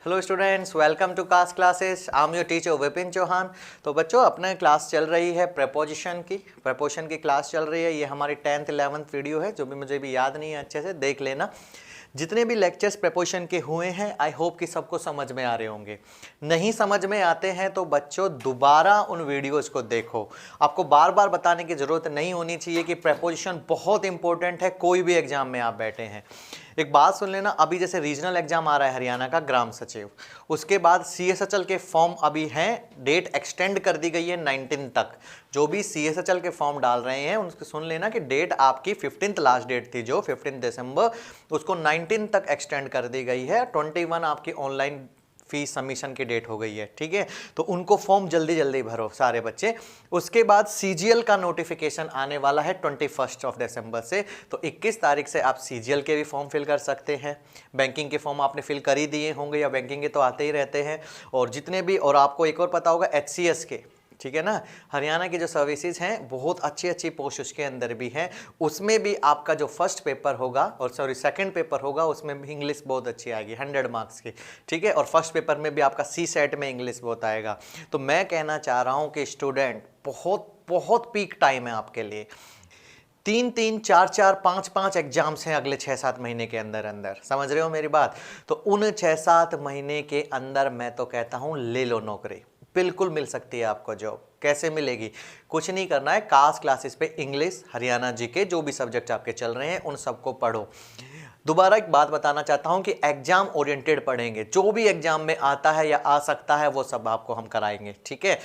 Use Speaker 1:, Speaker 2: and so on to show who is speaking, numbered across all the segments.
Speaker 1: Hello students, welcome to cast classes. I am your teacher Vipin Chauhan. तो बच्चों, अपने class चल रही है प्रपोजिशन की क्लास चल रही है। ये हमारी 10th 11th वीडियो है, जो भी मुझे भी याद नहीं है, अच्छे से देख लेना। जितने भी लेक्चर्स प्रपोजिशन के हुए हैं, आई होप कि सबको समझ में आ रहे होंगे। नहीं समझ में आते हैं तो बच्चों दोबारा उन वीडियोस को देखो। आपको बार बार बताने की जरूरत नहीं होनी चाहिए कि प्रपोजिशन बहुत इंपॉर्टेंट है। कोई भी एग्जाम में आप बैठे हैं, एक बात सुन लेना। अभी जैसे रीजनल एग्जाम आ रहा है हरियाणा का, ग्राम सचिव, उसके बाद CSHL के फॉर्म अभी हैं, डेट एक्सटेंड कर दी गई है 19 तक। जो भी CSHL के फॉर्म डाल रहे हैं उनसे सुन लेना कि डेट आपकी 15th लास्ट डेट थी, जो 15 दिसंबर, उसको 19 तक एक्सटेंड कर दी गई है। 21 आपकी ऑनलाइन फीस सबमिशन की डेट हो गई है, ठीक है। तो उनको फॉर्म जल्दी जल्दी भरो सारे बच्चे। उसके बाद CGL का नोटिफिकेशन आने वाला है 21 दिसंबर से। तो 21 तारीख से आप CGL के भी फॉर्म फिल कर सकते हैं। बैंकिंग के फॉर्म आपने फिल कर ही दिए होंगे, या बैंकिंग के तो आते ही रहते हैं। और जितने भी, और आपको एक और पता होगा HCS के, ठीक है ना, हरियाणा की जो सर्विसेज हैं, बहुत अच्छी अच्छी पोस्ट उसके अंदर भी हैं। उसमें भी आपका जो फर्स्ट पेपर होगा, और सॉरी सेकंड पेपर होगा, उसमें भी इंग्लिश बहुत अच्छी आएगी, 100 मार्क्स की, ठीक है। और फर्स्ट पेपर में भी आपका CSET में इंग्लिश बहुत आएगा। तो मैं कहना चाह रहा हूँ कि स्टूडेंट, बहुत बहुत पीक टाइम है आपके लिए। 3-3, 4-4, 5-5 एग्जाम्स हैं अगले 6-7 महीने के अंदर अंदर, समझ रहे हो मेरी बात। तो उन 6-7 महीने के अंदर मैं तो कहता हूं ले लो नौकरी, बिल्कुल मिल सकती है आपको जॉब। कैसे मिलेगी? कुछ नहीं करना है, कास्ट क्लासेस पे इंग्लिश, हरियाणा जीके, जो भी सब्जेक्ट आपके चल रहे हैं उन सबको पढ़ो। दोबारा एक बात बताना चाहता हूं कि एग्जाम ओरिएंटेड पढ़ेंगे। जो भी एग्जाम में आता है या आ सकता है वो सब आपको हम कराएंगे, ठीक है।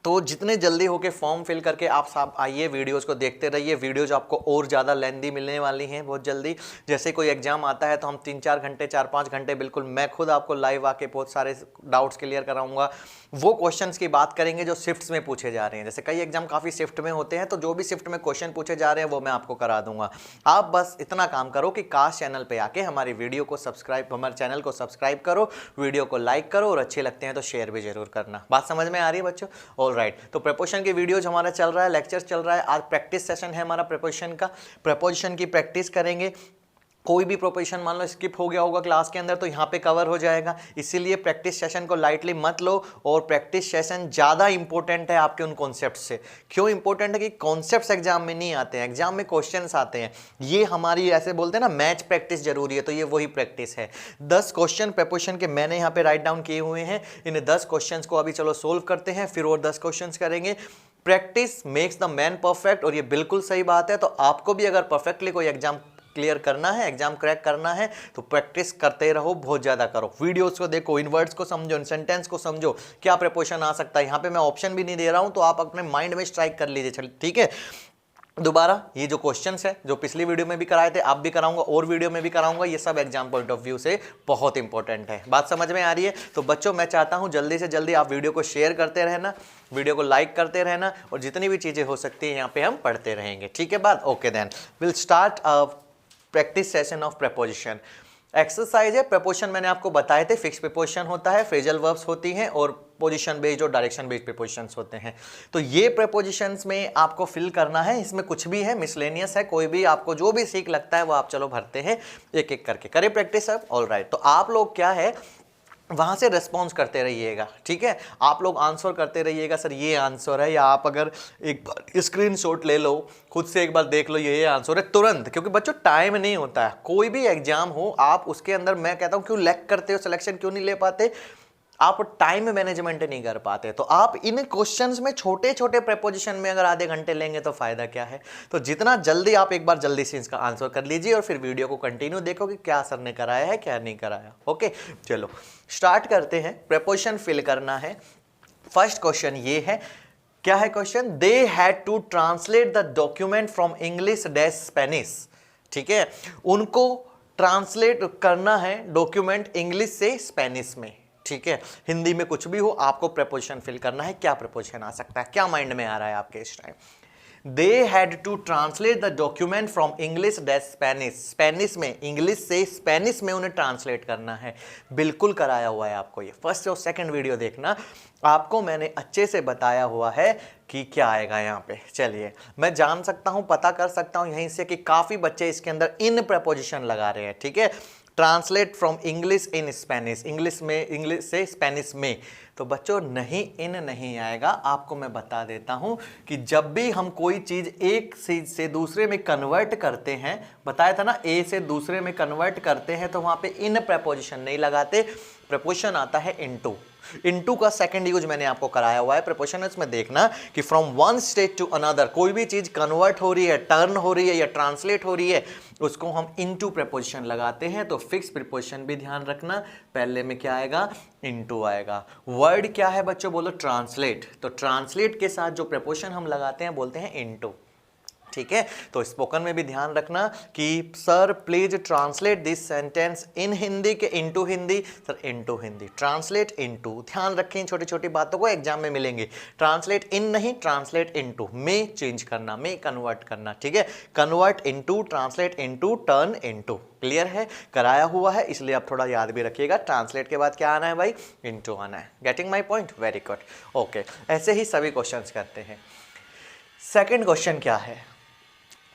Speaker 1: तो जितने जल्दी होके फॉर्म फिल करके आप सब आइए, वीडियोस को देखते रहिए। वीडियोस आपको और ज़्यादा लेंदी मिलने वाली हैं बहुत जल्दी। जैसे कोई एग्जाम आता है तो हम 3-4 घंटे, 4-5 घंटे, बिल्कुल मैं खुद आपको लाइव आके बहुत सारे डाउट्स क्लियर कराऊंगा। वो क्वेश्चंस की बात करेंगे जो शिफ्ट्स में पूछे जा रहे हैं। जैसे कई एग्जाम काफ़ी शिफ्ट में होते हैं, तो जो भी शिफ्ट में क्वेश्चन पूछे जा रहे हैं वो मैं आपको करा दूंगा। आप बस इतना काम करो कि कास्ट चैनल पे आके हमारी वीडियो को सब्सक्राइब, हमारे चैनल को सब्सक्राइब करो, वीडियो को लाइक करो, और अच्छे लगते हैं तो शेयर भी जरूर करना। बात समझ में आ रही है बच्चों? ऑलराइट, तो प्रपोजिशन के वीडियोज हमारा चल रहा है, लेक्चर्स चल रहा है। आज प्रैक्टिस सेशन है हमारा प्रपोजिशन का। प्रपोजिशन की प्रैक्टिस करेंगे। कोई भी प्रोपोजिशन मान लो स्किप हो गया होगा क्लास के अंदर, तो यहाँ पे कवर हो जाएगा। इसीलिए प्रैक्टिस सेशन को लाइटली मत लो, और प्रैक्टिस सेशन ज़्यादा इंपॉर्टेंट है आपके उन कॉन्सेप्ट से। क्यों इंपॉर्टेंट है? कि कॉन्सेप्ट्स एग्जाम में नहीं आते हैं, एग्जाम में क्वेश्चंस आते हैं। ये हमारी, ऐसे बोलते हैं ना, मैच प्रैक्टिस जरूरी है, तो ये वही प्रैक्टिस है। 10 क्वेश्चन प्रपोजिशन के मैंने यहाँ पे राइट डाउन किए हुए हैं। इन 10 क्वेश्चन को अभी चलो सोल्व करते हैं, फिर और 10 क्वेश्चन करेंगे। Practice makes the man perfect, और ये बिल्कुल सही बात है। तो आपको भी अगर परफेक्टली कोई एग्जाम क्लियर करना है, एग्जाम क्रैक करना है, तो प्रैक्टिस करते रहो, बहुत ज्यादा करो। वीडियोस को देखो, इन वर्ड्स को समझो, इन सेंटेंस को समझो, क्या प्रपोजिशन आ सकता है। यहाँ पे मैं ऑप्शन भी नहीं दे रहा हूं, तो आप अपने माइंड में स्ट्राइक कर लीजिए, ठीक है। दोबारा ये जो क्वेश्चंस है, जो पिछली वीडियो में भी कराए थे, आप भी कराऊंगा और वीडियो में भी कराऊंगा, ये सब एग्जाम पॉइंट ऑफ व्यू से बहुत इंपॉर्टेंट है। बात समझ में आ रही है? तो बच्चों, मैं चाहता हूं जल्दी से जल्दी आप वीडियो को शेयर करते रहना, वीडियो को लाइक करते रहना, और जितनी भी चीजें हो सकती है यहाँ पे हम पढ़ते रहेंगे, ठीक है बात? Okay then will start practice session of proposition. Exercise है। प्रपोजिशन मैंने आपको बताए थे, फिक्स प्रपोजिशन होता है, फ्रेजल वर्ब्स होती हैं, और पोजीशन बेस्ड और डायरेक्शन बेस्ड प्रपोजिशंस होते हैं। तो ये प्रपोजिशंस में आपको फिल करना है। इसमें कुछ भी है, मिसलेनियस है, कोई भी आपको जो भी सीख लगता है वो आप चलो भरते हैं एक एक करके। करें प्रैक्टिस अब? ऑलराइट, तो आप लोग क्या है, वहां से रेस्पॉन्स करते रहिएगा, ठीक है। आप लोग आंसर करते रहिएगा, सर ये आंसर है, या आप अगर एक बार स्क्रीनशॉट ले लो, खुद से एक बार देख लो ये आंसर है तुरंत, क्योंकि बच्चों टाइम नहीं होता है। कोई भी एग्जाम हो, आप उसके अंदर, मैं कहता हूं क्यों लैग करते हो, सिलेक्शन क्यों नहीं ले पाते, आप टाइम मैनेजमेंट नहीं कर पाते। तो आप इन क्वेश्चंस में छोटे छोटे प्रपोजिशन में अगर आधे घंटे लेंगे तो फायदा क्या है। तो जितना जल्दी आप एक बार जल्दी से इसका आंसर कर लीजिए, और फिर वीडियो को कंटिन्यू देखो कि क्या सर ने कराया है, क्या नहीं कराया। ओके, चलो स्टार्ट करते हैं। प्रपोजिशन फिल करना है। फर्स्ट क्वेश्चन ये है, क्या है question? They had to translate the document from English dash Spanish, ठीक है। उनको ट्रांसलेट करना है डॉक्यूमेंट इंग्लिश से स्पेनिश में, ठीक है। हिंदी में कुछ भी हो, आपको प्रपोजिशन फिल करना है। क्या प्रपोजिशन आ सकता है, क्या माइंड में आ रहा है आपके इस time? They had to translate the document from English dash Spanish, Spanish में, इंग्लिश से स्पेनिश में उन्हें ट्रांसलेट करना है। बिल्कुल कराया हुआ है आपको, ये फर्स्ट और सेकंड वीडियो देखना, आपको मैंने अच्छे से बताया हुआ है कि क्या आएगा यहाँ पे। चलिए, मैं जान सकता हूँ, पता कर सकता हूँ यहीं से कि काफी बच्चे इसके अंदर इन प्रपोजिशन लगा रहे हैं, ठीक है। Translate from English in Spanish, English में, इंग्लिश से स्पेनिश में। तो बच्चों नहीं, इन नहीं आएगा। आपको मैं बता देता हूं कि जब भी हम कोई चीज एक चीज से दूसरे में कन्वर्ट करते हैं, बताया था ना, ए से दूसरे में कन्वर्ट करते हैं, तो वहां पे इन प्रेपोजिशन नहीं लगाते, प्रेपोजिशन आता है इनटू। इनटू का सेकंड यूज मैंने आपको कराया हुआ है प्रीपोजिशंस में। देखना कि from one state to another, कोई भी चीज कन्वर्ट हो रही है, टर्न हो रही है या ट्रांसलेट हो रही है, उसको हम इनटू प्रीपोजिशन लगाते हैं। तो फिक्स प्रीपोजिशन भी ध्यान रखना, पहले में क्या आएगा, इनटू आएगा। वर्ड क्या है बच्चों, बोलो ट्रांसलेट। तो ट्रांसलेट के साथ जो प्रीपोजिशन हम लगाते हैं बोलते हैं इनटू, ठीक है। तो स्पोकन में भी ध्यान रखना कि sir please translate this sentence in Hindi के into Hindi, sir into Hindi, translate into. ध्यान रखें, छोटी छोटी बातों को एग्जाम में मिलेंगे। ट्रांसलेट इन नहीं, ट्रांसलेट इनटू, में चेंज करना, में कन्वर्ट करना, ठीक है। Convert into, translate into, turn into. Clear है, कराया हुआ है, इसलिए आप थोड़ा याद भी रखिएगा। ट्रांसलेट के बाद क्या आना है भाई, इनटू आना है। Getting my point, very good, okay. ऐसे ही सभी क्वेश्चंस करते हैं। सेकंड क्वेश्चन क्या है,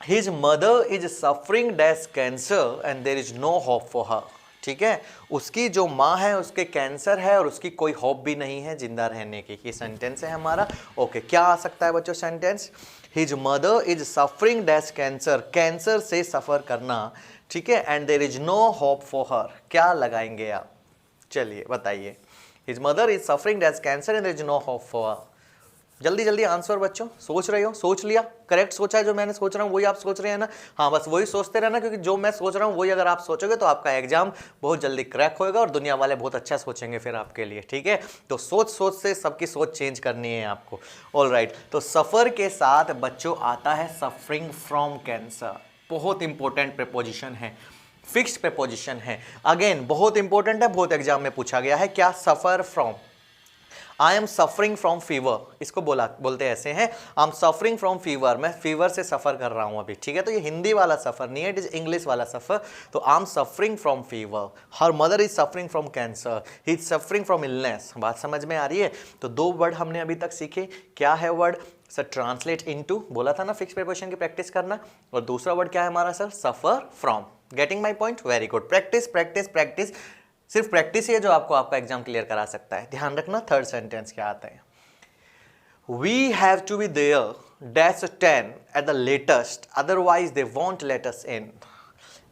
Speaker 1: His mother is suffering dash cancer and there is no hope for her, ठीक है। उसकी जो माँ है उसके कैंसर है और उसकी कोई होप भी नहीं है जिंदा रहने की। ये सेंटेंस है हमारा, ओके। क्या आ सकता है बच्चों sentence, His mother is suffering dash cancer, cancer से सफ़र करना, ठीक है, and there is no hope for her। क्या लगाएंगे आप, चलिए बताइए। His mother is suffering dash cancer and there is no hope for her। जल्दी जल्दी आंसर बच्चों, सोच रहे हो, सोच लिया, करेक्ट सोचा है, जो मैंने सोच रहा हूँ वही आप सोच रहे हैं ना, हाँ बस वही सोचते रहना, क्योंकि जो मैं सोच रहा हूँ वही अगर आप सोचोगे तो आपका एग्जाम बहुत जल्दी क्रैक होएगा और दुनिया वाले बहुत अच्छा सोचेंगे फिर आपके लिए, ठीक है। तो सोच सोच से सबकी सोच चेंज करनी है आपको, ऑल राइट। तो सफ़र के साथ बच्चों आता है सफरिंग फ्रॉम कैंसर, बहुत इंपॉर्टेंट प्रीपोजिशन है, फिक्स्ड प्रीपोजिशन है, अगेन बहुत इंपॉर्टेंट है, बहुत एग्जाम में पूछा गया है। क्या, suffer from, I am suffering from fever, इसको बोलते ऐसे हैं, I am suffering from fever, मैं फीवर से सफ़र कर रहा हूँ अभी, ठीक है। तो ये हिंदी वाला सफ़र नहीं है, इट इज़ इंग्लिश वाला सफ़र। तो I am suffering from fever, her mother is suffering from cancer, he is suffering from illness. बात समझ में आ रही है। तो दो वर्ड हमने अभी तक सीखे, क्या है वर्ड, सर ट्रांसलेट इनटू, बोला था ना फिक्स प्रीपोजिशन की प्रैक्टिस करना, और दूसरा वर्ड क्या है हमारा sir, suffer from. Getting my point, very good. Practice practice practice, सिर्फ प्रैक्टिस ही है जो आपको आपका एग्जाम क्लियर करा सकता है। ध्यान रखना। थर्ड सेंटेंस क्या आता है, we have to be there dash 10 at the latest otherwise they won't let us in.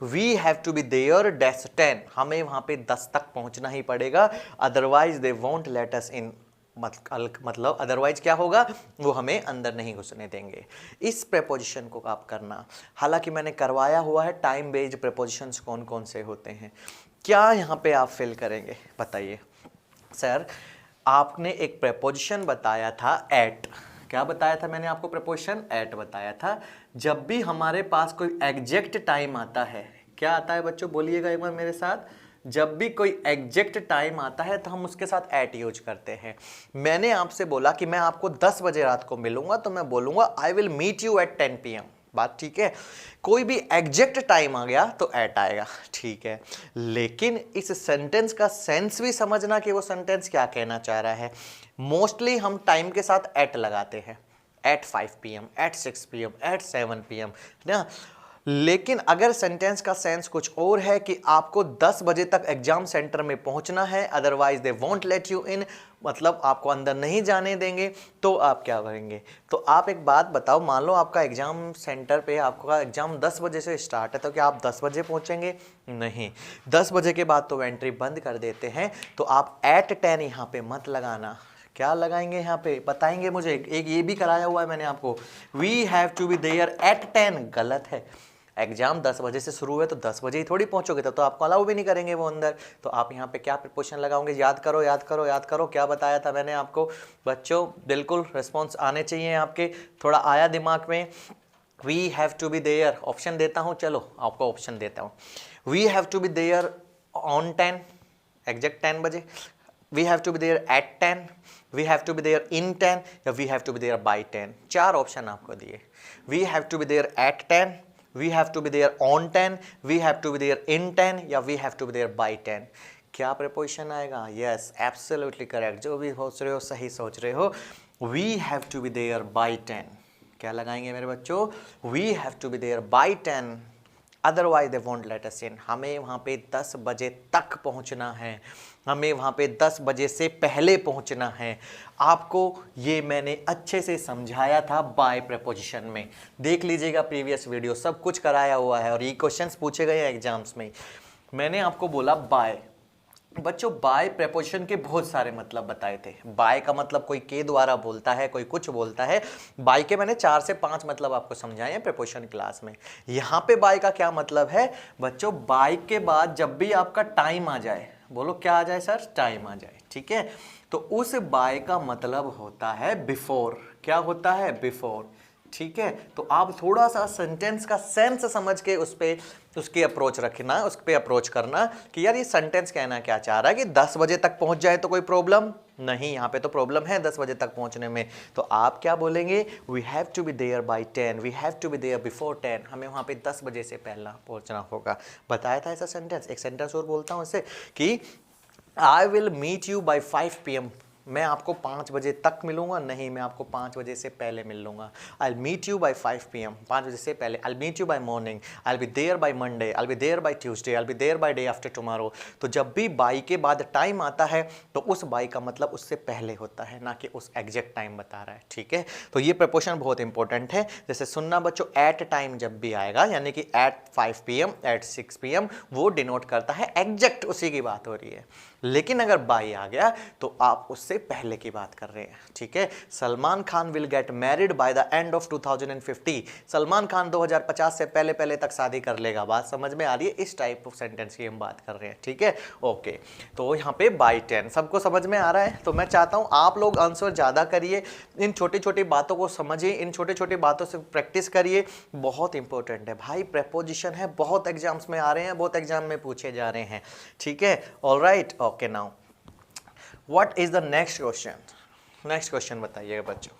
Speaker 1: We have to be there dash 10, हमें वहां पे 10 तक पहुंचना ही पड़ेगा, otherwise they won't let us in, मतलब अदरवाइज क्या होगा, वो हमें अंदर नहीं घुसने देंगे। इस प्रेपोजिशन को आप करना, हालांकि मैंने करवाया हुआ है टाइम बेस्ड प्रेपोजिशंस कौन कौन से होते हैं। क्या यहाँ पे आप फिल करेंगे बताइए। सर आपने एक प्रेपोजिशन बताया था एट, क्या बताया था मैंने आपको, प्रेपोजिशन एट बताया था। जब भी हमारे पास कोई एग्जैक्ट टाइम आता है, क्या आता है बच्चों, बोलिएगा एक बार मेरे साथ, जब भी कोई एग्जैक्ट टाइम आता है तो हम उसके साथ एट यूज करते हैं। मैंने आपसे बोला कि मैं आपको 10 बजे रात को मिलूंगा, तो मैं बोलूंगा I will meet you at 10 PM, बात ठीक है। कोई भी एग्जैक्ट टाइम आ गया तो एट आएगा, ठीक है। लेकिन इस सेंटेंस का सेंस भी समझना कि वो सेंटेंस क्या कहना चाह रहा है। मोस्टली हम टाइम के साथ एट लगाते हैं, at 5 PM, at 6 PM, at 7 PM ना। लेकिन अगर सेंटेंस का सेंस कुछ और है कि आपको 10 बजे तक एग्जाम सेंटर में पहुंचना है, otherwise they won't let you in, मतलब आपको अंदर नहीं जाने देंगे, तो आप क्या करेंगे। तो आप एक बात बताओ, मान लो आपका एग्जाम सेंटर पे आपका एग्जाम 10 बजे से स्टार्ट है, तो क्या आप 10 बजे पहुंचेंगे, नहीं। 10 बजे के बाद तो एंट्री बंद कर देते हैं। तो आप एट 10 यहाँ पे मत लगाना, क्या लगाएंगे यहाँ पे बताएंगे मुझे। एक ये भी कराया हुआ है मैंने आपको, we have to be there at 10, गलत है। एग्जाम 10 बजे से शुरू है तो 10 बजे ही थोड़ी पहुंचोगे, तो आपको अलाउ भी नहीं करेंगे वो अंदर। तो आप यहाँ पे क्या प्रीपोजिशन लगाओगे, याद करो याद करो याद करो, क्या बताया था मैंने आपको बच्चों, बिल्कुल रिस्पॉन्स आने चाहिए आपके, थोड़ा आया दिमाग में। We have to be there, option देता हूँ, चलो आपको ऑप्शन देता हूँ। We have to be there on 10, exact 10 बजे, we have to be there at 10, we have to be there in 10, या we have to be there by 10। 4 option आपको दिए, we have to be there at 10, we have to be there on 10, we have to be there in 10, या we have to be there by 10। क्या preposition आएगा, yes absolutely correct, जो भी सोच रहे हो सही सोच रहे हो। we have to be there by 10, क्या लगाएंगे मेरे बच्चों, we have to be there by 10, otherwise they won't let us in. हमें वहाँ पे 10 बजे तक पहुँचना है, हमें वहाँ पे 10 बजे से पहले पहुँचना है। आपको ये मैंने अच्छे से समझाया था बाय प्रीपोजिशन में, देख लीजिएगा प्रीवियस वीडियो, सब कुछ कराया हुआ है और ये क्वेश्चंस पूछे गए हैं एग्जाम्स में। मैंने आपको बोला बाय। बच्चों बाय प्रीपोजिशन के बहुत सारे मतलब बताए थे। बाय का मतलब कोई के द्वारा बोलता है, कोई कुछ बोलता है। बाय के मैंने 4 से 5 मतलब आपको समझाए हैं प्रीपोजिशन क्लास में। यहाँ पे बाय का क्या मतलब है बच्चों, बाय के बाद जब भी आपका टाइम आ जाए, बोलो क्या आ जाए सर, टाइम आ जाए, ठीक है, तो उस बाय का मतलब होता है बिफोर। क्या होता है, बिफोर, ठीक है। तो आप थोड़ा सा सेंटेंस का सेंस समझ के उस पे उसकी अप्रोच रखना, उस पे अप्रोच करना कि यार ये सेंटेंस कहना क्या चाह रहा है कि 10 बजे तक पहुंच जाए तो कोई प्रॉब्लम नहीं, यहाँ पे तो प्रॉब्लम है 10 बजे तक पहुंचने में। तो आप क्या बोलेंगे, we have to be there by 10, we have to be there before 10, हमें वहाँ पे 10 बजे से पहला पहुंचना होगा। बताया था ऐसा सेंटेंस। एक सेंटेंस और बोलता हूँ इससे कि I will meet you by 5 PM, मैं आपको 5 बजे तक मिलूंगा, नहीं मैं आपको 5 बजे से पहले मिल लूंगा। I meet you by 5 PM, 5 बजे से पहले। I meet you by morning, I be there by Monday, I be there by Tuesday, I be there by day after tomorrow. तो जब भी बाई के बाद टाइम आता है तो उस बाई का मतलब उससे पहले होता है, ना कि उस एग्जैक्ट टाइम बता रहा है, ठीक है। तो ये प्रपोशन बहुत इंपॉर्टेंट है। जैसे सुनना बच्चों, एट टाइम जब भी आएगा यानी कि एट 5 PM, एट 6 PM, वो डिनोट करता है एग्जैक्ट उसी की बात हो रही है। लेकिन अगर बाई आ गया तो आप उससे पहले की बात कर रहे हैं, ठीक है। Salman Khan will get married by the end of 2050, Salman Khan 2050 से पहले पहले तक शादी कर लेगा। बात समझ में आ रही है, इस टाइप ऑफ सेंटेंस की हम बात कर रहे हैं, ठीक है, ओके। तो यहाँ पे बाय 10 सबको समझ में आ रहा है। तो मैं चाहता हूँ आप लोग आंसर ज़्यादा करिए, इन छोटी छोटी बातों को समझिए, इन छोटी छोटी बातों से प्रैक्टिस करिए, बहुत इंपॉर्टेंट है भाई। प्रेपोजिशन है, बहुत एग्जाम्स में आ रहे हैं, बहुत एग्जाम में पूछे जा रहे हैं, ठीक है, alright, okay. Now what is the next question, next question बताइएगा बच्चों।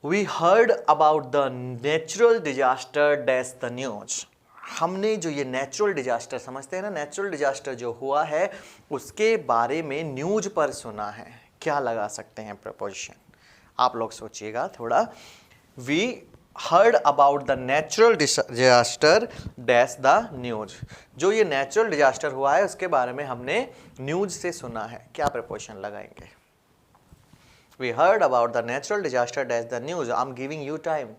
Speaker 1: We heard about the natural disaster dash the news, हमने जो ये नेचुरल डिजास्टर समझते हैं ना, नेचुरल डिजास्टर जो हुआ है उसके बारे में न्यूज पर सुना है। क्या लगा सकते हैं प्रपोजिशन, आप लोग सोचिएगा थोड़ा। We heard about the natural disaster dash the news, जो ये नेचुरल डिजास्टर हुआ है उसके बारे में हमने न्यूज से सुना है, क्या प्रपोजिशन लगाएंगे। We heard about the natural disaster dash the news, I am giving you time,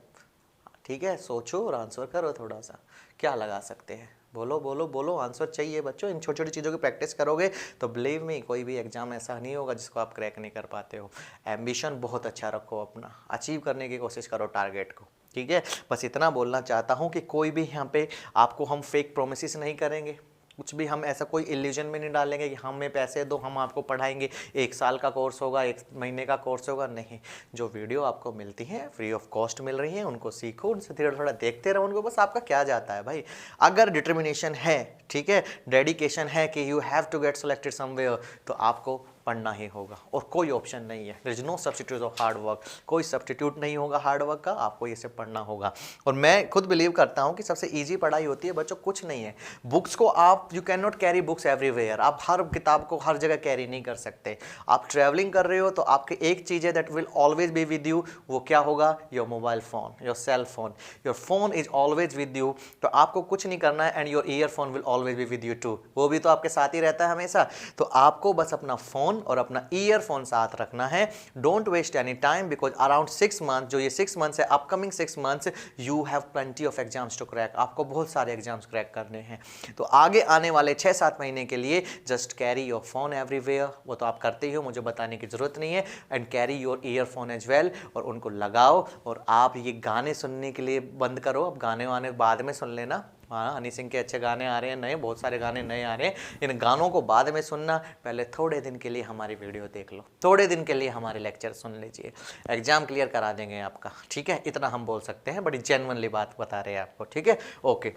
Speaker 1: ठीक है, सोचो और आंसर करो थोड़ा सा, क्या लगा सकते हैं, बोलो बोलो बोलो, आंसर चाहिए बच्चों। इन छोटी छोटी चीज़ों की प्रैक्टिस करोगे तो बिलीव मी कोई भी एग्जाम ऐसा नहीं होगा जिसको आप क्रैक नहीं कर पाते हो। एम्बिशन बहुत अच्छा रखो, अपना अचीव करने की कोशिश करो टारगेट को, ठीक है। बस इतना बोलना चाहता हूँ कि कोई भी यहाँ पे आपको हम फेक प्रोमिस नहीं करेंगे, कुछ भी हम ऐसा कोई इल्यूजन में नहीं डालेंगे कि हमें पैसे दो हम आपको पढ़ाएंगे, 1 साल का कोर्स होगा, 1 महीने का कोर्स होगा, नहीं। जो वीडियो आपको मिलती हैं फ्री ऑफ कॉस्ट मिल रही हैं, उनको सीखो, उनसे थोड़ा थोड़ा देखते रहो उनको, बस आपका क्या जाता है भाई। अगर डिटर्मिनेशन है, ठीक है, डेडिकेशन है कि you have to get selected somewhere, तो आपको पढ़ना ही होगा और कोई ऑप्शन नहीं है। There is no substitute of hard work, कोई सब्स्टिट्यूट नहीं होगा हार्ड वर्क का, आपको ये सब पढ़ना होगा। और मैं खुद बिलीव करता हूँ कि सबसे इजी पढ़ाई होती है बच्चों, कुछ नहीं है। बुक्स को आप, you can not carry books everywhere, आप हर किताब को हर जगह कैरी नहीं कर सकते। आप ट्रैवलिंग कर रहे हो तो आपकी एक चीज़ है that will always be with you, वो क्या होगा, your mobile phone, your cell phone, your phone is always with you. तो आपको कुछ नहीं करना है, and your earphone will always be with you too, वो भी तो आपके साथ ही रहता है हमेशा। तो आपको बस अपना फोन और अपना ईयरफोन साथ रखना है। Don't waste any time, because around 6 month, जो ये 6 मंथ्स है, upcoming 6 months, you have plenty of exams to crack, आपको बहुत सारे एग्जाम्स क्रैक करने हैं। तो आगे आने वाले 6-7 महीने के लिए just carry your phone everywhere, वो तो आप करते ही हो, मुझे बताने की जरूरत नहीं है, and carry your earphone as well, और उनको लगाओ। और आप ये गाने सुनने के लिए बंद करो, अब गाने वाने बाद में सुन लेना। हाँ, हनी सिंह के अच्छे गाने आ रहे हैं, नए, बहुत सारे गाने नए आ रहे हैं, इन गानों को बाद में सुनना, पहले थोड़े दिन के लिए हमारी वीडियो देख लो, थोड़े दिन के लिए हमारे लेक्चर सुन लीजिए, एग्जाम क्लियर करा देंगे आपका, ठीक है। इतना हम बोल सकते हैं, बड़ी जेन्युइनली बात बता रहे हैं आपको, ठीक है, okay.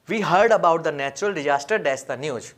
Speaker 1: We heard about the natural disaster dash the news,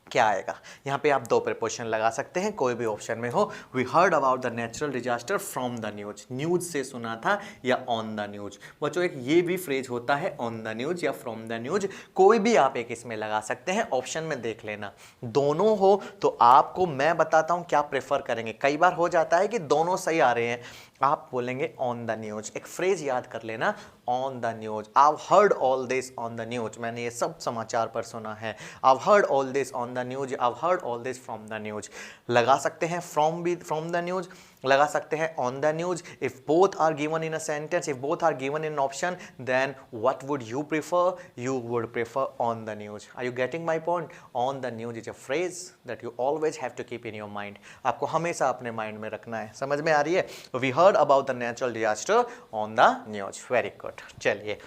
Speaker 1: क्या आएगा यहाँ पे, आप 2 प्रीपोजिशन लगा सकते हैं, कोई भी ऑप्शन में हो। We heard about the natural disaster from the news, news से सुना था, या ऑन द न्यूज। बच्चों एक ये भी फ्रेज होता है, ऑन द न्यूज या फ्रॉम द न्यूज, कोई भी आप एक इसमें लगा सकते हैं, ऑप्शन में देख लेना। दोनों हो तो आपको मैं बताता हूं क्या प्रेफर करेंगे। कई बार हो जाता है कि दोनों सही आ रहे हैं, आप बोलेंगे ऑन द न्यूज। एक फ्रेज याद कर लेना, on the news, I've heard all this on the news, मैंने ये सब समाचार पर सुना है। I've heard all this on the news, I've heard all this from the news। लगा सकते हैं from भी from the news, लगा सकते हैं on the news। If both are given in a sentence, if both are given in an option, then what would you prefer? You would prefer on the news। Are you getting my point? On the news is a phrase that you always have to keep in your mind। आपको हमेशा अपने mind में रखना है। समझ में आ रही है? We heard about the natural disaster on the news। Very good। चलिए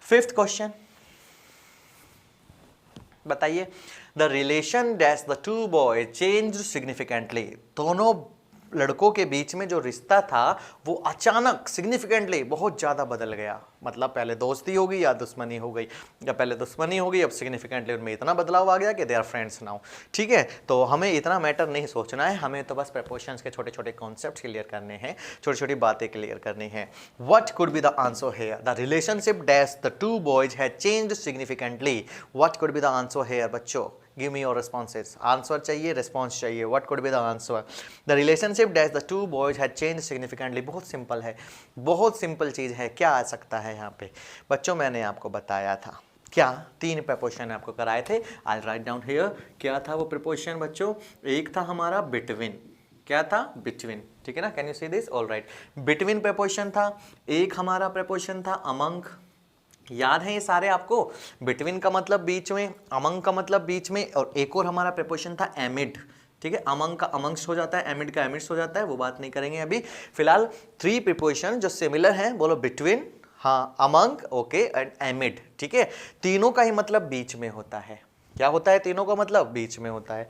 Speaker 1: 5th क्वेश्चन बताइए। The relation dash the two boy change significantly, दोनों लड़कों के बीच में जो रिश्ता था वो अचानक सिग्निफिकेंटली बहुत ज़्यादा बदल गया। मतलब पहले दोस्ती हो गई या दुश्मनी हो गई, या पहले दुश्मनी हो गई, अब सिग्निफिकेंटली उनमें इतना बदलाव आ गया कि दे आर फ्रेंड्स नाउ। ठीक है, तो हमें इतना मैटर नहीं सोचना है, हमें तो बस प्रपोशंस के छोटे छोटे कॉन्सेप्ट क्लियर करने हैं, छोटी छोटी बातें क्लियर करनी है। What could be the answer here? The relationship dash the two boys had changed significantly. What could be the answer here बच्चों? Give me your responses। Answer चाहिए, रिस्पॉन्स चाहिए। What could be the answer? The relationship that the two boys had changed significantly। बहुत simple है, बहुत simple चीज़ है। क्या आ सकता है यहाँ पे बच्चों? मैंने आपको बताया था क्या, 3 प्रपोजिशन आपको कराए थे। I'll write down here। क्या था वो प्रपोजिशन बच्चों? एक था हमारा बिटवीन। क्या था? बिटवीन। ठीक है ना? Can you see this? All right, between preposition था। एक हमारा प्रपोजिशन था अमंग। याद है ये सारे आपको? बिटवीन का मतलब बीच में, अमंग का मतलब बीच में, और एक और हमारा प्रपोजिशन था एमिड। ठीक है, अमंग का अमंग्स हो जाता है, एमिड का एमिड्स हो जाता है, वो बात नहीं करेंगे अभी। फिलहाल 3 प्रपोजिशन जो सिमिलर हैं, बोलो बिटवीन, हाँ, अमंग, ओके, एंड एमिड। ठीक है, तीनों का ही मतलब बीच में होता है। क्या होता है? तीनों का मतलब बीच में होता है।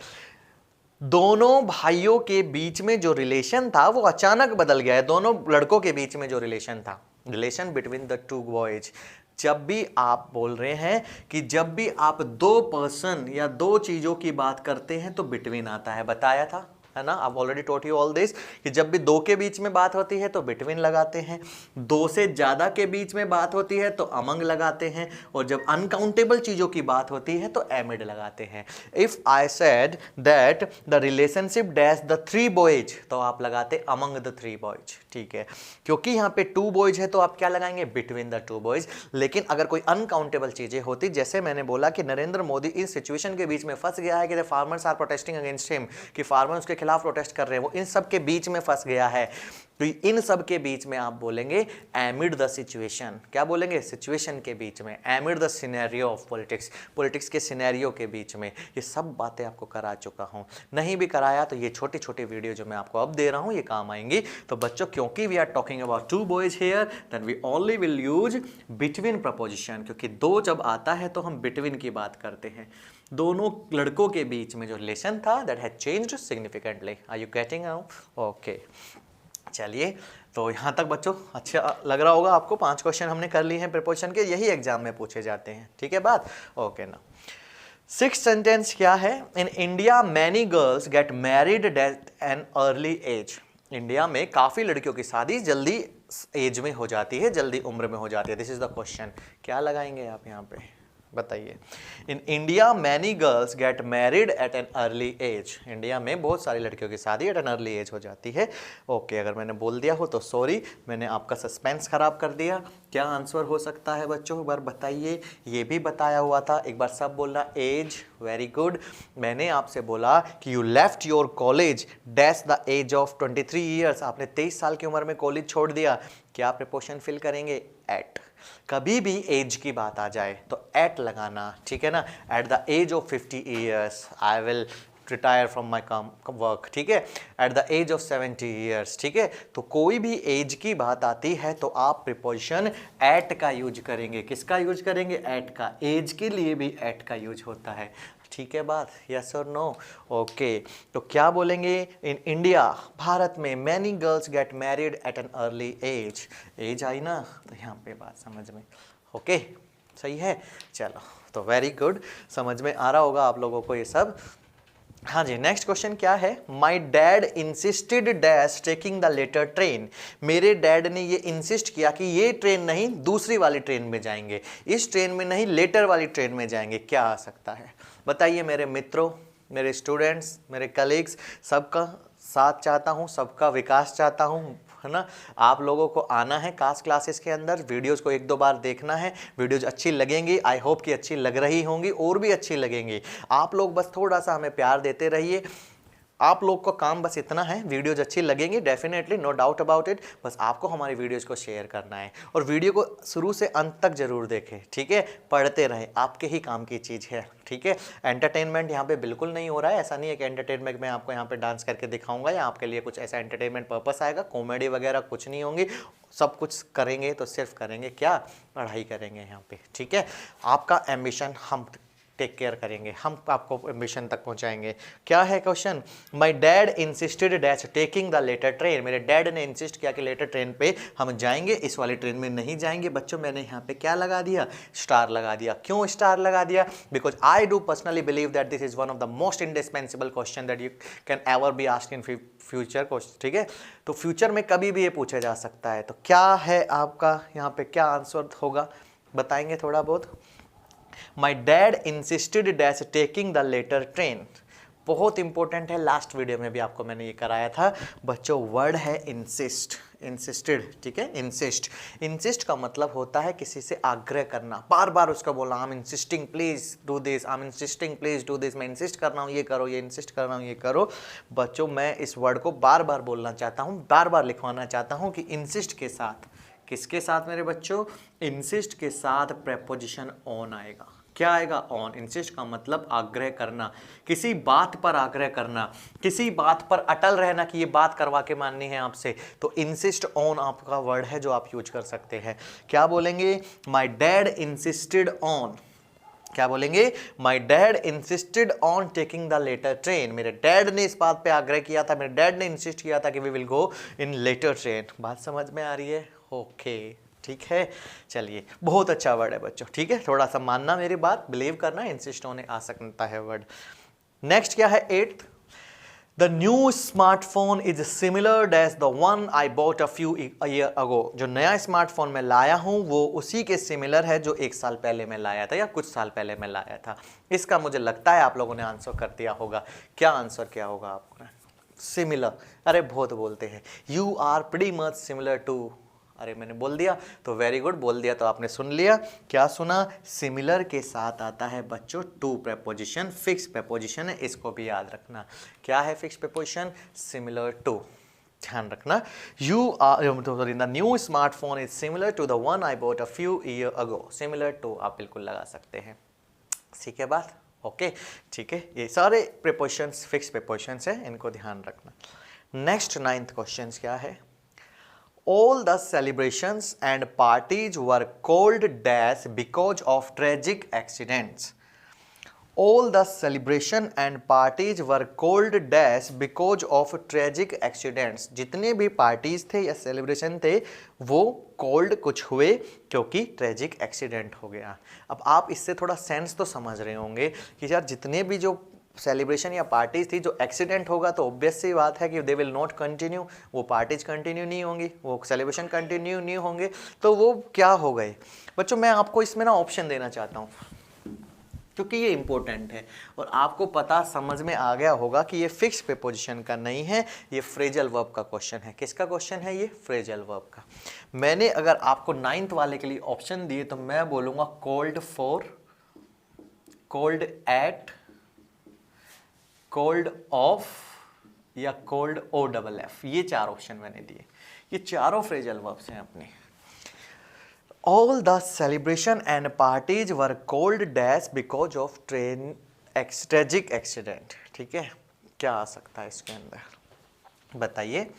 Speaker 1: दोनों भाइयों के बीच में जो रिलेशन था वो अचानक बदल गया है। दोनों लड़कों के बीच में जो रिलेशन था, relation between the two boys. जब भी आप बोल रहे हैं कि जब भी आप 2 पर्सन या 2 चीजों की बात करते हैं तो बिटवीन आता है, बताया था, है ना? आप already taught you all this कि जब भी 2 के बीच में बात होती है तो बिटवीन लगाते हैं, 2 से ज्यादा के बीच में बात होती है तो अमंग लगाते हैं, और जब अनकाउंटेबल चीजों की बात होती है तो एमिड लगाते हैं। If I said that the relationship dash the 3 boys, तो आप लगाते अमंग द 3 बॉयज। ठीक है, क्योंकि यहाँ पे 2 बॉयज है तो आप क्या लगाएंगे? Between the 2 boys. लेकिन अगर कोई अनकाउंटेबल चीजें होती, जैसे मैंने बोला कि नरेंद्र मोदी इस सिचुएशन के बीच में फंस गया है कि the farmers are protesting against him, कि फार्मर उसके खिलाफ प्रोटेस्ट कर रहे हैं, वो इन सब के बीच में फंस गया है, तो इन सब के बीच में आप बोलेंगे एमिड द सिचुएशन। क्या बोलेंगे? सिचुएशन के बीच में, एमिड the scenario of politics, politics के सिनेरियो के बीच में। ये सब बातें आपको करा चुका हूं, नहीं भी कराया तो ये छोटी छोटी वीडियो जो मैं आपको अब दे रहा हूं ये काम आएंगी। तो बच्चों, क्योंकि we are talking about 2 boys here, then we only will use between proposition, क्योंकि 2 जब आता है तो हम बिटवीन की बात करते हैं। दोनों लड़कों के बीच में जो रिलेशन था that has changed significantly. Are you getting now? Okay, चलिए, तो यहाँ तक बच्चों अच्छा लग रहा होगा आपको। 5 क्वेश्चन हमने कर लिए हैं प्रीपोजिशन के, यही एग्जाम में पूछे जाते हैं। ठीक है बात? ओके ना। 6th सेंटेंस क्या है? In India many girls get married at an early age. India में काफ़ी लड़कियों की शादी जल्दी एज में हो जाती है, जल्दी उम्र में हो जाती है। This is the question. क्या लगाएंगे आप यहाँ पे? बताइए। In India many girls get married at an early age. India में बहुत सारी लड़कियों की शादी एट एन अर्ली एज हो जाती है। ओके, अगर मैंने बोल दिया हो तो सॉरी, मैंने आपका सस्पेंस खराब कर दिया। क्या आंसर हो सकता है बच्चों? एक बार बताइए। ये भी बताया हुआ था, एक बार सब बोलना। Age, very good. मैंने आपसे बोला कि you left your college dash the age of 23 years. आपने 23 साल की उम्र में कॉलेज छोड़ दिया। क्या प्रीपोजिशन फिल करेंगे? एट। कभी भी एज की बात आ जाए तो एट लगाना, ठीक है ना? At the age of 50 years I will retire from my work, ठीक है? At the age of 70 years, ठीक है? तो कोई भी एज की बात आती है तो आप प्रीपोजिशन एट का यूज करेंगे। किसका यूज करेंगे? एट का। एज के लिए भी एट का यूज होता है। ठीक है बात? यस और नो? ओके, तो क्या बोलेंगे? इन इंडिया, भारत में, many girls get married at an early age. Age आई ना, तो यहाँ पे बात समझ में। ओके, सही है? चलो, तो वेरी गुड, समझ में आ रहा होगा आप लोगों को ये सब। हाँ जी, नेक्स्ट क्वेश्चन क्या है? My dad insisted dash taking the later train. मेरे डैड ने ये इंसिस्ट किया कि ये ट्रेन नहीं, दूसरी वाली ट्रेन में जाएंगे, इस ट्रेन में नहीं, लेटर वाली ट्रेन में जाएंगे। क्या आ सकता है? बताइए मेरे मित्रों, मेरे स्टूडेंट्स, मेरे कलीग्स, सबका साथ चाहता हूँ, सबका विकास चाहता हूँ, है ना। आप लोगों को आना है कास्ट क्लासेस के अंदर, वीडियोस को 1-2 बार देखना है, वीडियोस अच्छी लगेंगी, आई होप कि अच्छी लग रही होंगी और भी अच्छी लगेंगी। आप लोग बस थोड़ा सा हमें प्यार देते रहिए। आप लोग को काम बस इतना है, वीडियोज अच्छी लगेंगी definitely, no doubt about it, बस आपको हमारी वीडियोज को शेयर करना है और वीडियो को शुरू से अंत तक जरूर देखें, ठीक है। पढ़ते रहें, आपके ही काम की चीज़ है, ठीक है। एंटरटेनमेंट यहाँ पे बिल्कुल नहीं हो रहा है, ऐसा नहीं है कि एंटरटेनमेंट मैं आपको यहाँ पे डांस करके दिखाऊंगा या आपके लिए कुछ ऐसा एंटरटेनमेंट पर्पस आएगा, कॉमेडी वगैरह कुछ नहीं होंगी। सब कुछ करेंगे तो सिर्फ करेंगे क्या, पढ़ाई करेंगे यहाँ पे, ठीक है। आपका एम्बिशन हम टेक केयर करेंगे, हम आपको एम्बिशन तक पहुंचाएंगे। क्या है question, my dad insisted dash taking the later train, मेरे डैड ने इंसिस्ट किया कि लेटर ट्रेन पे हम जाएंगे, इस वाली ट्रेन में नहीं जाएंगे। बच्चों मैंने यहाँ पे क्या लगा दिया, स्टार लगा दिया। क्यों स्टार लगा दिया, because I do personally believe that this is one of the most indispensable question that you can ever be asked in future question, ठीक है। तो फ्यूचर में कभी भी ये पूछा जा सकता है। तो क्या है आपका यहाँ पे क्या आंसर होगा, बताएंगे थोड़ा बहुत। My dad insisted dash taking the later train, बहुत इंपॉर्टेंट है, लास्ट वीडियो में भी आपको मैंने ये कराया था बच्चों। वर्ड है इंसिस्ट, इंसिस्टेड, ठीक है। इंसिस्ट, इंसिस्ट का मतलब होता है किसी से आग्रह करना, बार बार उसका बोलना, I am insisting please do this, I am insisting please do this, मैं इंसिस्ट कर रहा हूँ ये करो, ये इंसिस्ट कर रहा हूँ ये करो। बच्चों मैं इस वर्ड को बार बार बोलना चाहता हूँ, बार बार लिखवाना चाहता हूँ कि इंसिस्ट के साथ, किसके साथ मेरे बच्चों, इंसिस्ट के साथ प्रेपोजिशन ऑन आएगा। क्या आएगा, ऑन। इंसिस्ट का मतलब आग्रह करना, किसी बात पर आग्रह करना, किसी बात पर अटल रहना कि ये बात करवा के माननी है आपसे, तो इंसिस्ट ऑन आपका वर्ड है जो आप यूज कर सकते हैं। क्या बोलेंगे, माई डैड इंसिस्टेड ऑन, क्या बोलेंगे, my dad insisted on taking the later train, मेरे डैड ने इस बात पे आग्रह किया था, मेरे डैड ने इंसिस्ट किया था कि we will go in later train. बात समझ में आ रही है, ओके, ठीक है। चलिए, बहुत अच्छा वर्ड है बच्चों, ठीक है। थोड़ा सा मानना मेरी बात, बिलीव करना, इंसिस्ट होने आ सकता है वर्ड। नेक्स्ट क्या है, 8th, the new smartphone is similar dash the one I bought a few year अगो, जो नया स्मार्टफोन मैं लाया हूं वो उसी के सिमिलर है जो 1 साल पहले मैं लाया था या कुछ साल पहले मैं लाया था। इसका मुझे लगता है आप लोगों ने आंसर कर दिया होगा। क्या आंसर क्या होगा आपका, सिमिलर, अरे बहुत बोलते हैं, you are pretty much similar to, अरे मैंने बोल दिया तो वेरी गुड, बोल दिया तो आपने सुन लिया। क्या सुना, सिमिलर के साथ आता है बच्चों टू प्रेपोजिशन, फिक्स प्रेपोजिशन है, इसको भी याद रखना। क्या है फिक्स प्रेपोजिशन, सिमिलर टू, ध्यान रखना। You are the new smartphone is similar to the one I bought a few year ago, similar to आप बिल्कुल लगा सकते हैं, ठीक है बात, ओके, ठीक है। ये सारे प्रेपोजिशंस फिक्स प्रेपोजिशंस है, इनको ध्यान रखना। नेक्स्ट 9th क्वेश्चन क्या है, all the celebrations and parties were called dash because of tragic accidents. All the celebration and parties were called dash because of tragic accidents. जितने भी पार्टीज थे या सेलिब्रेशन थे वो कॉल्ड कुछ हुए क्योंकि ट्रेजिक एक्सीडेंट हो गया। अब आप इससे थोड़ा सेंस तो समझ रहे होंगे कि यार जितने भी जो सेलिब्रेशन या पार्टीज थी जो एक्सीडेंट होगा तो ऑब्वियस सी बात है कि दे विल नॉट कंटिन्यू, वो पार्टीज कंटिन्यू नहीं होंगी, वो सेलिब्रेशन कंटिन्यू नहीं होंगे, तो वो क्या हो गए बच्चों। मैं आपको इसमें ना ऑप्शन देना चाहता हूँ क्योंकि ये इंपॉर्टेंट है और आपको पता समझ में आ गया होगा कि ये फिक्स प्रीपोजिशन का नहीं है, ये फ्रेजल वर्ब का क्वेश्चन है। किसका क्वेश्चन है ये, फ्रेजल वर्ब का। मैंने अगर आपको 9th वाले के लिए ऑप्शन दिए तो मैं बोलूँगा called for, called at, called off या कोल्ड OFF, ये 4 ऑप्शन मैंने दिए। ये चारों फ्रेजल वर्ब्स हैं अपने। All the celebration and parties were called dash because of tragic accident, ठीक है। क्या आ सकता है इसके अंदर बताइए,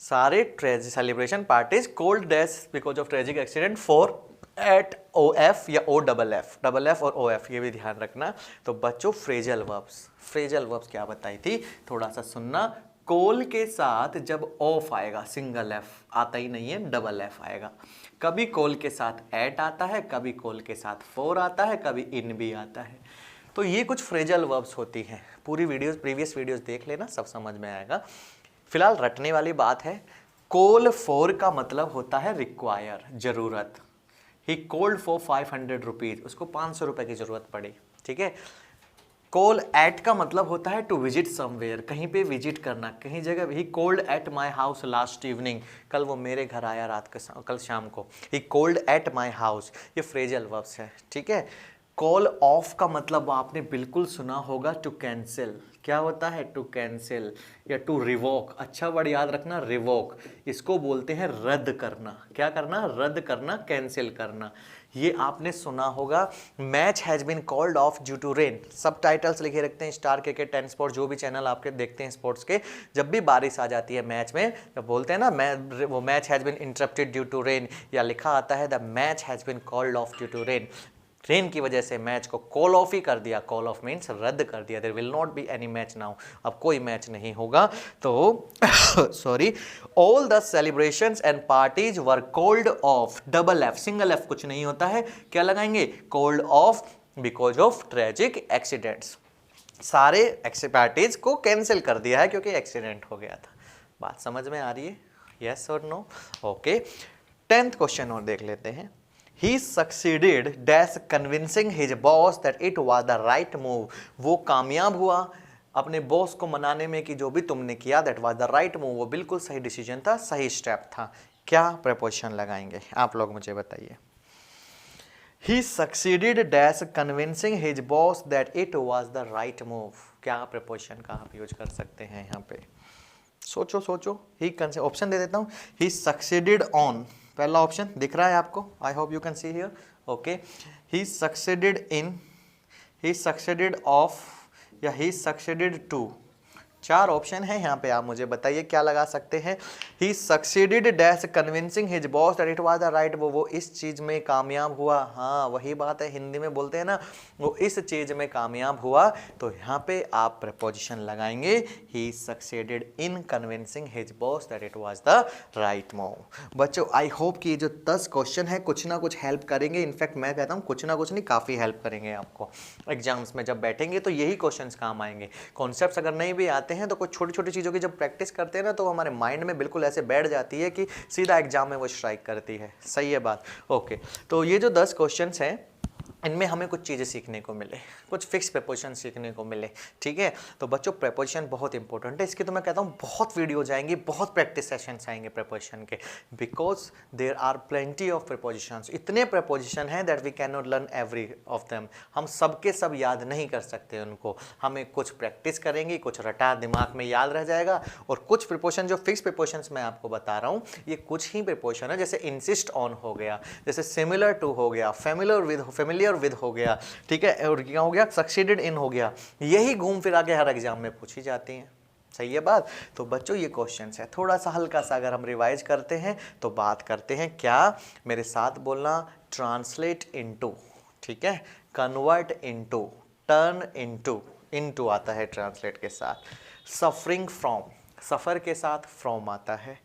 Speaker 1: सारे celebration parties called dash because of tragic accident for at OF या OFF और OF, ये भी ध्यान रखना। तो बच्चों फ्रेजल वर्ब्स, फ्रेजल वर्ब्स क्या बताई थी, थोड़ा सा सुनना। कोल के साथ जब ऑफ आएगा, सिंगल एफ आता ही नहीं है, डबल एफ आएगा। कभी कोल के साथ एट आता है, कभी कोल के साथ फॉर आता है, कभी इन भी आता है। तो ये कुछ फ्रेजल वर्ब्स होती हैं। पूरी वीडियोस, प्रीवियस वीडियोस देख लेना, सब समझ में आएगा। फिलहाल रटने वाली बात है। कॉल फॉर का मतलब होता है रिक्वायर, जरूरत। ही कॉल्ड फॉर 500 रुपीज, उसको 500 रुपए की जरूरत पड़ी, ठीक है। कॉल एट का मतलब होता है टू विजिट समवेयर, कहीं पे विजिट करना, कहीं जगह। He called at my house last evening, कल वो मेरे घर आया कल शाम को। He called at my house, ये फ्रेजल वर्ब्स है, ठीक है। कॉल ऑफ का मतलब आपने बिल्कुल सुना होगा, टू कैंसिल। क्या होता है? टू कैंसिल या टू रिवोक। अच्छा वर्ड याद रखना, रिवोक। इसको बोलते हैं रद्द करना। क्या करना? रद्द करना, कैंसिल करना। ये आपने सुना होगा। Match has been called off due to rain, सब टाइटल्स लिखे रखते हैं स्टार क्रिकेट, 10 स्पोर्ट्स, जो भी चैनल आपके देखते हैं स्पोर्ट्स के। जब भी बारिश आ जाती है मैच में, जब बोलते हैं ना वो match has been interrupted due to rain, या लिखा आता है the match has been called off due to rain, rain की वजह से मैच को कॉल ऑफ ही कर दिया। कॉल ऑफ मीन्स रद्द कर दिया। There will not be any match now, अब कोई मैच नहीं होगा। तो sorry, all the celebrations and parties were called off, double F, single F कुछ नहीं होता है, क्या लगाएंगे? Called off because of tragic accidents. सारे पार्टीज को कैंसिल कर दिया है क्योंकि एक्सीडेंट हो गया था। बात समझ में आ रही है? यस और नो? ओके, 10th क्वेश्चन और देख लेते हैं। He succeeded dash convincing his boss that it was the right move. वो कामयाब हुआ अपने बॉस को मनाने में कि जो भी तुमने किया that was the right move, वो बिल्कुल सही डिसीजन था, सही स्टेप था। क्या प्रपोजिशन लगाएंगे आप लोग मुझे बताइए। He succeeded dash convincing his boss that it was the right move. क्या प्रपोजिशन का आप यूज कर सकते हैं यहाँ पे? सोचो सोचो। ही ऑप्शन दे देता हूँ। He succeeded on, पहला ऑप्शन दिख रहा है आपको, I hope you can see here. Okay, he succeeded in, he succeeded of, या ही सक्सेडेड टू। 4 ऑप्शन है यहाँ पे, आप मुझे बताइए क्या लगा सकते हैं। He succeeded dash convincing his boss that it was the right, वो इस चीज़ में कामयाब हुआ। हाँ वही बात है, हिंदी में बोलते हैं ना, वो इस चीज़ में कामयाब हुआ। तो यहाँ पे आप प्रपोजिशन लगाएंगे, he succeeded in convincing his boss that it was the right move. बच्चों आई होप कि जो 10 क्वेश्चन है कुछ ना कुछ हेल्प करेंगे। इनफैक्ट मैं कहता हूँ कुछ ना कुछ नहीं, काफ़ी हेल्प करेंगे आपको। एग्जाम्स में जब बैठेंगे तो यही क्वेश्चंस काम आएंगे। कॉन्सेप्ट्स अगर नहीं भी आते हैं तो कुछ छोटी छोटी चीज़ों की जब प्रैक्टिस करते हैं ना, तो हमारे माइंड में बिल्कुल ऐसे बैठ जाती है कि सीधा एग्जाम में वो स्ट्राइक करती है। सही है बात? ओके, तो ये जो 10 क्वेश्चंस हैं इनमें हमें कुछ चीज़ें सीखने को मिले, कुछ फिक्स प्रपोजिशन सीखने को मिले। ठीक है, तो बच्चों प्रपोजिशन बहुत इंपॉर्टेंट है। इसके तो मैं कहता हूँ बहुत वीडियो जाएंगी, बहुत प्रैक्टिस सेशंस आएंगे प्रपोजिशन के, because there are plenty of propositions. इतने प्रपोजिशन हैं that we can not learn every of them. हम सबके सब याद नहीं कर सकते उनको, हमें कुछ प्रैक्टिस करेंगे, कुछ रटा दिमाग में याद रह जाएगा। और कुछ प्रपोजिशन जो फिक्स प्रपोजिशंस मैं आपको बता रहा हूँ, ये कुछ ही प्रपोजिशन है, जैसे इंसिस्ट ऑन हो गया, जैसे सिमिलर टू हो गया, फेमिलियर विद हो गया, ठीक है, और क्या हो गया, सक्सीडेड इन हो गया। यही घूम फिरा के हर एग्जाम में पूछी जाती हैं। सही है बात? तो बच्चों ये क्वेश्चंस है, थोड़ा सा हल्का सा अगर हम रिवाइज करते हैं तो बात करते हैं क्या, मेरे साथ बोलना, ट्रांसलेट इनटू, ठीक है, convert into, turn into, into आता है ट्रांसलेट के साथ, सफरिंग फ्रॉम, सफर के साथ फ्रॉम आता है,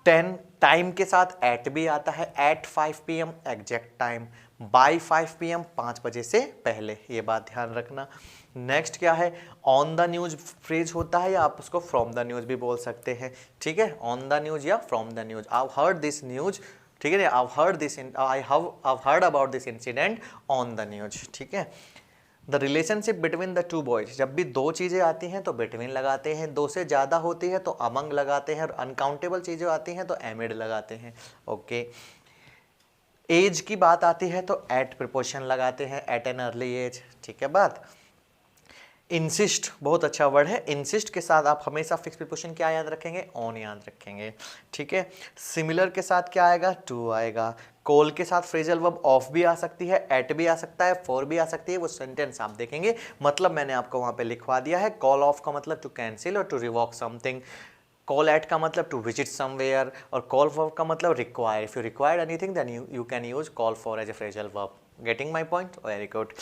Speaker 1: 10 टाइम के साथ एट भी आता है, at 5 PM exact time, by 5 PM 5 बजे से पहले, ये बात ध्यान रखना। नेक्स्ट क्या है, ऑन द न्यूज फ्रेज होता है, या आप उसको फ्रॉम द न्यूज भी बोल सकते हैं। ठीक है, ऑन द न्यूज या from the news. I heard this news, ठीक है, I have heard about this incident on the news. ठीक है, the relationship between the two boys, जब भी दो चीज़ें आती हैं तो बिटवीन लगाते हैं, दो से ज़्यादा होती है तो अमंग लगाते हैं, और अनकाउंटेबल चीज़ें आती हैं तो एमिड लगाते हैं। ओके, एज की बात आती है तो एट प्रिपोजिशन लगाते हैं, एट एन अर्ली एज। ठीक है बात। इंसिस्ट बहुत अच्छा वर्ड है, इंसिस्ट के साथ आप हमेशा फिक्स प्रिपोजिशन क्या याद रखेंगे, ऑन याद रखेंगे। ठीक है, सिमिलर के साथ क्या आएगा, टू आएगा। कॉल के साथ फ्रेजल वर्ब ऑफ भी आ सकती है, एट भी आ सकता है, फॉर भी आ सकती है। वो सेंटेंस आप देखेंगे, मतलब मैंने आपको वहां पे लिखवा दिया है। कॉल ऑफ का मतलब टू कैंसिल और to revoke something, call at का मतलब टू विजिट समवेयर, और कॉल फॉर का मतलब require. If you required anything then you can use call for as a phrasal verb. Getting my point? Very good.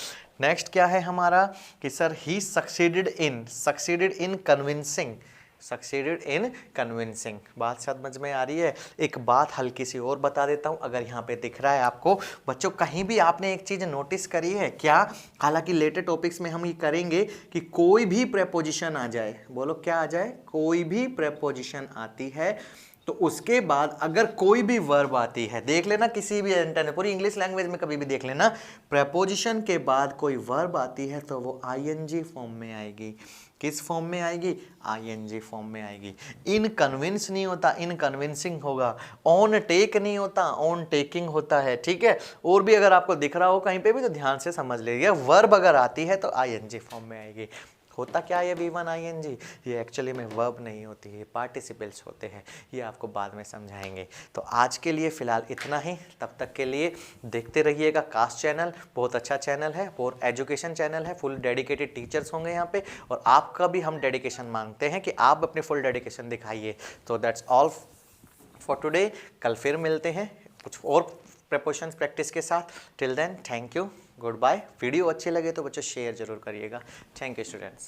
Speaker 1: Next क्या है हमारा कि sir he succeeded in convincing, succeeded in convincing. बात समझ में आ रही है? एक बात हल्की सी और बता देता हूँ, अगर यहाँ पे दिख रहा है आपको बच्चों, कहीं भी आपने एक चीज़ नोटिस करी है क्या, हालांकि लेटेस्ट टॉपिक्स में हम ये करेंगे कि कोई भी प्रेपोजिशन आ जाए, बोलो क्या आ जाए, कोई भी प्रेपोजिशन आती है, तो उसके बाद अगर कोई भी वर्ब आती है, देख लेना किसी भी इंटरनेट पूरी इंग्लिश लैंग्वेज में कभी भी देख लेना, प्रेपोजिशन के बाद कोई वर्ब आती है तो वो आईएनजी फॉर्म में आएगी। किस फॉर्म में आएगी? आईएनजी फॉर्म में आएगी। इनकन्विंस नहीं होता, इनकन्विंसिंग होगा। ऑन टेक नहीं होता, ऑन टेकिंग होता है। ठीक है, और भी अगर आपको दिख रहा हो कहीं पे भी तो ध्यान से समझ लीजिए, वर्ब अगर आती है तो आईएनजी फॉर्म में आएगी। होता क्या है V1 ING? ये एक्चुअली में वर्ब नहीं होती है, पार्टिसिपल्स होते हैं। ये आपको बाद में समझाएंगे। तो आज के लिए फ़िलहाल इतना ही। तब तक के लिए देखते रहिएगा कास्ट चैनल, बहुत अच्छा चैनल है और एजुकेशन चैनल है। फुल डेडिकेटेड टीचर्स होंगे यहाँ पे और आपका भी हम डेडिकेशन मांगते हैं कि आप अपने फुल डेडिकेशन दिखाइए। तो दैट्स ऑल फॉर टुडे। कल फिर मिलते हैं कुछ और प्रेपोजिशंस प्रैक्टिस के साथ। Till then thank you, good bye. Video अच्छे लगे तो बच्चों शेयर जरूर करिएगा। Thank you students.